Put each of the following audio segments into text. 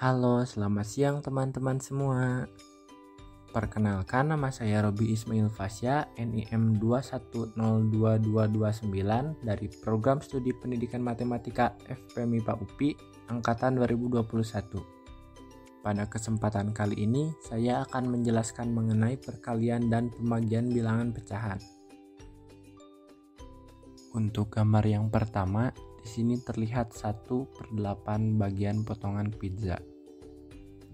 Halo, selamat siang teman-teman semua. Perkenalkan, nama saya Robi Ismail Fasya, NIM 2102229 dari Program Studi Pendidikan Matematika FPMIPA UPI Angkatan 2021. Pada kesempatan kali ini, saya akan menjelaskan mengenai perkalian dan pembagian bilangan pecahan. Untuk gambar yang pertama, di sini terlihat 1/8 bagian potongan pizza.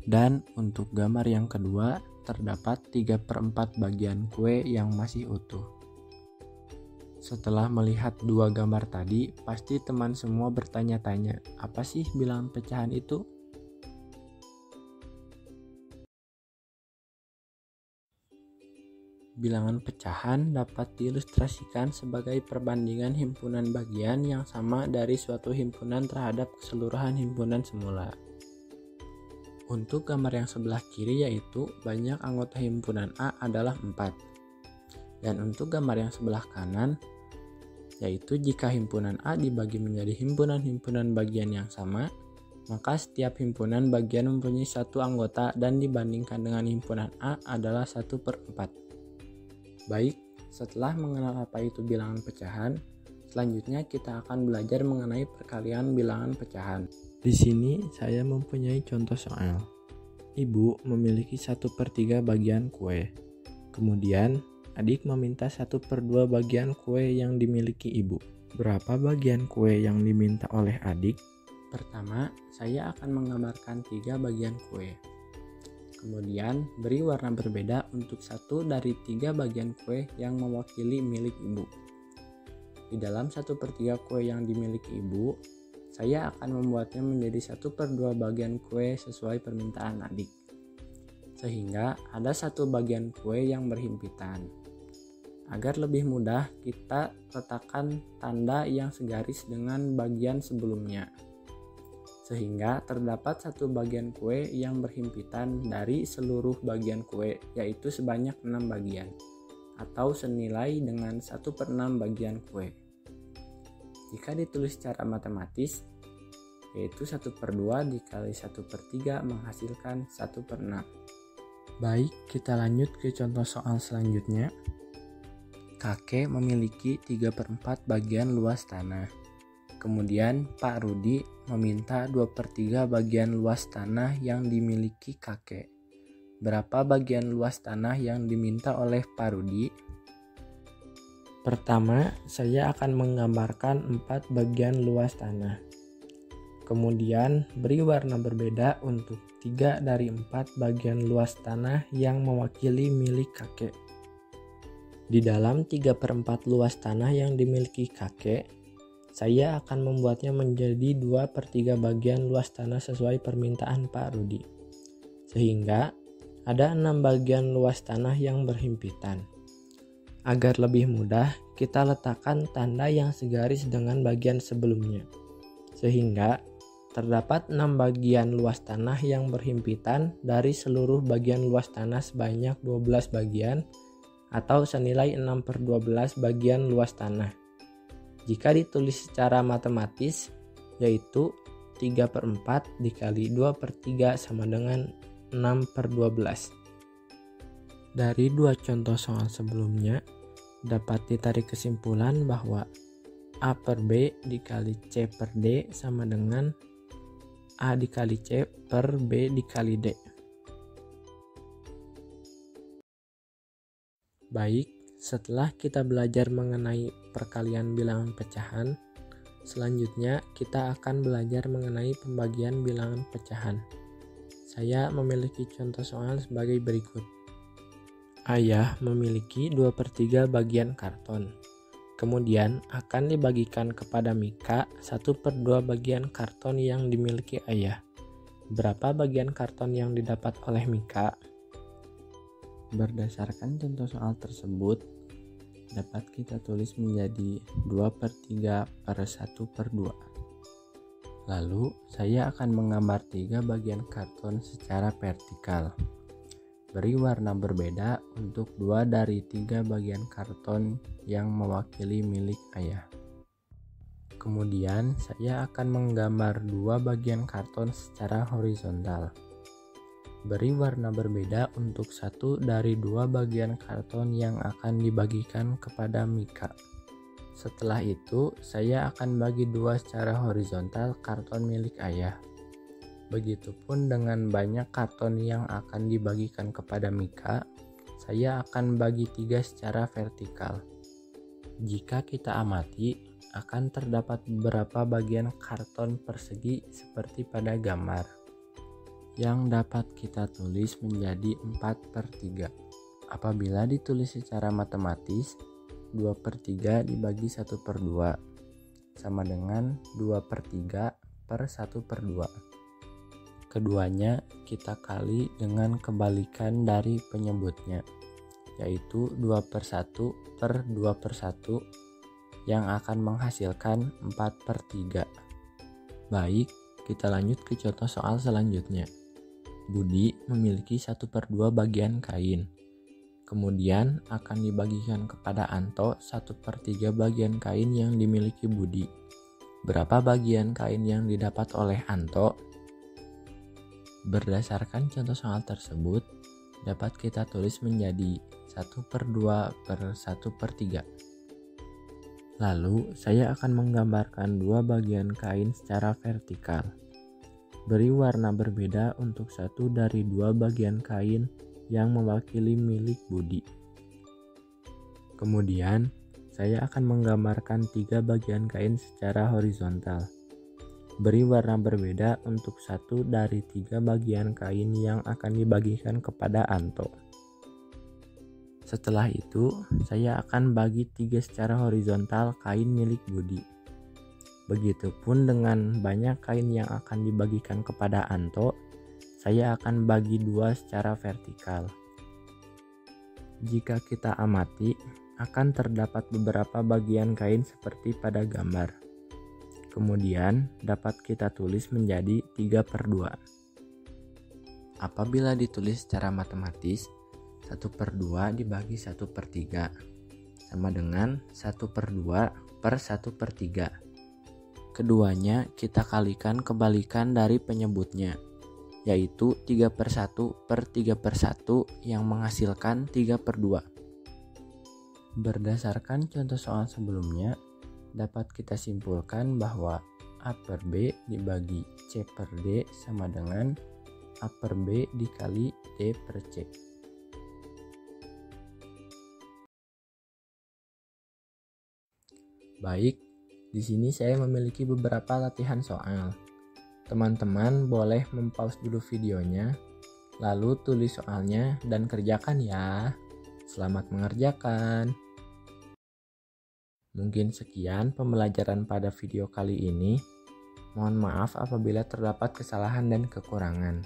Dan untuk gambar yang kedua, terdapat 3/4 bagian kue yang masih utuh. Setelah melihat dua gambar tadi, pasti teman semua bertanya-tanya, apa sih bilangan pecahan itu? Bilangan pecahan dapat diilustrasikan sebagai perbandingan himpunan bagian yang sama dari suatu himpunan terhadap keseluruhan himpunan semula. Untuk gambar yang sebelah kiri yaitu banyak anggota himpunan A adalah 4. Dan untuk gambar yang sebelah kanan yaitu jika himpunan A dibagi menjadi himpunan-himpunan bagian yang sama, maka setiap himpunan bagian mempunyai satu anggota dan dibandingkan dengan himpunan A adalah 1/4. Baik, setelah mengenal apa itu bilangan pecahan, selanjutnya kita akan belajar mengenai perkalian bilangan pecahan. Di sini saya mempunyai contoh soal. Ibu memiliki 1/3 bagian kue. Kemudian adik meminta 1/2 bagian kue yang dimiliki ibu. Berapa bagian kue yang diminta oleh adik? Pertama, saya akan menggambarkan 3 bagian kue. Kemudian beri warna berbeda untuk 1 dari 3 bagian kue yang mewakili milik ibu. Di dalam 1/3 kue yang dimiliki ibu, saya akan membuatnya menjadi 1/2 bagian kue sesuai permintaan adik. Sehingga ada 1 bagian kue yang berhimpitan. Agar lebih mudah, kita letakkan tanda yang segaris dengan bagian sebelumnya. Sehingga terdapat 1 bagian kue yang berhimpitan dari seluruh bagian kue, yaitu sebanyak 6 bagian, atau senilai dengan 1/6 bagian kue. Jika ditulis secara matematis, yaitu 1/2 dikali 1/3 menghasilkan 1/6. Baik, kita lanjut ke contoh soal selanjutnya. Kakek memiliki 3/4 bagian luas tanah. Kemudian Pak Rudi meminta 2/3 bagian luas tanah yang dimiliki kakek. Berapa bagian luas tanah yang diminta oleh Pak Rudi? Pertama, saya akan menggambarkan 4 bagian luas tanah. Kemudian, beri warna berbeda untuk 3 dari 4 bagian luas tanah yang mewakili milik kakek. Di dalam 3/4 luas tanah yang dimiliki kakek, saya akan membuatnya menjadi 2/3 bagian luas tanah sesuai permintaan Pak Rudi. Sehingga, ada 6 bagian luas tanah yang berhimpitan. Agar lebih mudah, kita letakkan tanda yang segaris dengan bagian sebelumnya. Sehingga, terdapat 6 bagian luas tanah yang berhimpitan dari seluruh bagian luas tanah sebanyak 12 bagian atau senilai 6/12 bagian luas tanah. Jika ditulis secara matematis, yaitu 3/4 dikali 2/3 sama dengan 6/12. Dari dua contoh soal sebelumnya, dapat ditarik kesimpulan bahwa A per B dikali C per D sama dengan A dikali C per B dikali D. Baik, setelah kita belajar mengenai perkalian bilangan pecahan, selanjutnya kita akan belajar mengenai pembagian bilangan pecahan. Saya memiliki contoh soal sebagai berikut. Ayah memiliki 2/3 bagian karton. Kemudian akan dibagikan kepada Mika 1/2 bagian karton yang dimiliki ayah. Berapa bagian karton yang didapat oleh Mika? Berdasarkan contoh soal tersebut, dapat kita tulis menjadi 2/3 per 1/2. Lalu, saya akan menggambar 3 bagian karton secara vertikal. Beri warna berbeda untuk 2 dari 3 bagian karton yang mewakili milik ayah. Kemudian saya akan menggambar dua bagian karton secara horizontal. Beri warna berbeda untuk satu dari dua bagian karton yang akan dibagikan kepada Mika. Setelah itu, saya akan bagi dua secara horizontal karton milik ayah. Begitupun dengan banyak karton yang akan dibagikan kepada Mika, saya akan bagi tiga secara vertikal. Jika kita amati, akan terdapat beberapa bagian karton persegi seperti pada gambar, yang dapat kita tulis menjadi 4/3. Apabila ditulis secara matematis, 2/3 dibagi 1/2 sama dengan 2/3 per 1/2. Keduanya kita kali dengan kebalikan dari penyebutnya, yaitu 2/1 per 2/1 yang akan menghasilkan 4/3. Baik, kita lanjut ke contoh soal selanjutnya. Budi memiliki 1/2 bagian kain. Kemudian akan dibagikan kepada Anto 1/3 bagian kain yang dimiliki Budi. Berapa bagian kain yang didapat oleh Anto? Berdasarkan contoh soal tersebut, dapat kita tulis menjadi 1/2 per 1/3. Lalu, saya akan menggambarkan dua bagian kain secara vertikal. Beri warna berbeda untuk satu dari dua bagian kain yang mewakili milik Budi. Kemudian, saya akan menggambarkan tiga bagian kain secara horizontal. Beri warna berbeda untuk satu dari tiga bagian kain yang akan dibagikan kepada Anto. Setelah itu, saya akan bagi tiga secara horizontal kain milik Budi. Begitupun dengan banyak kain yang akan dibagikan kepada Anto, saya akan bagi dua secara vertikal. Jika kita amati, akan terdapat beberapa bagian kain seperti pada gambar. Kemudian, dapat kita tulis menjadi 3/2. Apabila ditulis secara matematis, 1/2 dibagi 1/3 sama dengan 1/2 per 1/3. Keduanya kita kalikan kebalikan dari penyebutnya, yaitu 3/1 per 3/1 yang menghasilkan 3/2. Berdasarkan contoh soal sebelumnya, dapat kita simpulkan bahwa A per B dibagi C per D sama dengan A per B dikali D per C. Baik, di sini saya memiliki beberapa latihan soal. Teman-teman boleh mempause dulu videonya, lalu tulis soalnya dan kerjakan ya. Selamat mengerjakan. Mungkin sekian pembelajaran pada video kali ini. Mohon maaf apabila terdapat kesalahan dan kekurangan.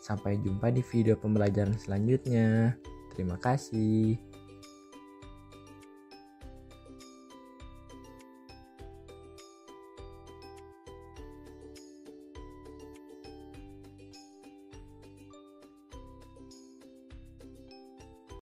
Sampai jumpa di video pembelajaran selanjutnya. Terima kasih.